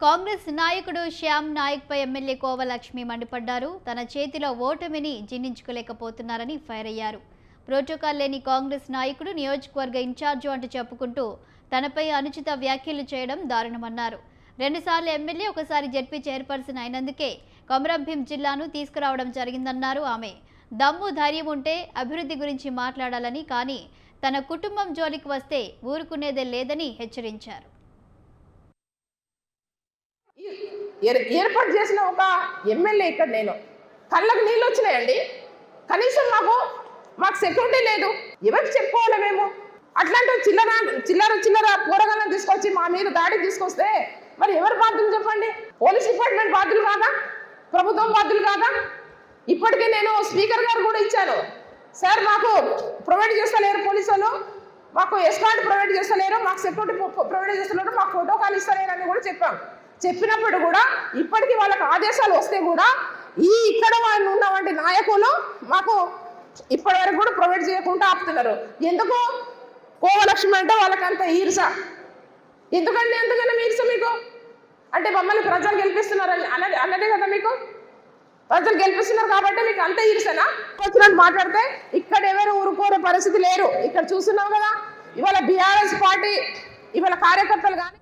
కాంగ్రెస్ నాయకుడు శ్యామ్ నాయక్ పై ఎమ్మెల్యే కోవలక్ష్మి మండిపడ్డారు. తన చేతిలో ఓటమిని జీర్ణించుకోలేకపోతున్నారని ఫైర్ అయ్యారు. ప్రోటోకాల్ లేని కాంగ్రెస్ నాయకుడు నియోజకవర్గ ఇన్ఛార్జు అంటూ చెప్పుకుంటూ తనపై అనుచిత వ్యాఖ్యలు చేయడం దారుణమన్నారు. 2 సార్లు ఎమ్మెల్యే, ఒకసారి జెడ్పీ చైర్పర్సన్ అయినందుకే కొమరంభీం జిల్లాను తీసుకురావడం జరిగిందన్నారు. ఆమె దమ్ము ధైర్యం ఉంటే అభివృద్ధి గురించి మాట్లాడాలని, కానీ తన కుటుంబం జోలికి వస్తే ఊరుకునేదే లేదని హెచ్చరించారు. ఏర్పాటు చేసిన ఒక ఎమ్మెల్యే ఇక్కడ నేను కళ్ళకు నీళ్ళు వచ్చినాయండి. కనీసం మాకు సెక్యూరిటీ లేదు. ఎవరికి చెప్పుకోవాలి మేము? అట్లాంటి చిల్లర పోరగాలను తీసుకొచ్చి మా మీద దాడి తీసుకొస్తే మరి ఎవరు బాధ్యులు చెప్పండి? పోలీస్ డిపార్ట్మెంట్ బాధ్యులు కాదా? ప్రభుత్వం బాధ్యులు కాదా? ఇప్పటికే నేను స్పీకర్ గారు కూడా ఇచ్చాను. సార్, మాకు ప్రొవైడ్ చేస్తలేరు పోలీసు వాళ్ళు, మాకు ఎస్కార్ట్ ప్రొవైడ్ చేస్తలేరు, మాకు సెక్యూరిటీ ప్రొవైడ్ చేస్తలేరు, మాకు ప్రోటోకాల్ ఇస్తలేరు అని కూడా చెప్పినప్పుడు కూడా ఇప్పటికీ వాళ్ళకి ఆదేశాలు వస్తే కూడా ఇక్కడ వాళ్ళు ఉన్నటువంటి నాయకులు మాకు ఇప్పటి వరకు కూడా ప్రొవైడ్ చేయకుండా ఆపుతున్నారు. ఎందుకు? కోవలక్ష్మి అంటే వాళ్ళకంత ఈర్ష. ఎందుకంటే ఎంతకన్నా ఈర్ష మీకు? అంటే మమ్మల్ని ప్రజలు గెలిపిస్తున్నారు అన్నదే కదా మీకు. ప్రజలు గెలిపిస్తున్నారు కాబట్టి మీకు అంత ఈర్షనా? వచ్చినట్టు మాట్లాడితే ఇక్కడ ఎవరు ఊరుకోరే పరిస్థితి లేరు. ఇక్కడ చూస్తున్నాం కదా, ఇవాళ బీఆర్ఎస్ పార్టీ ఇవాళ కార్యకర్తలు కానీ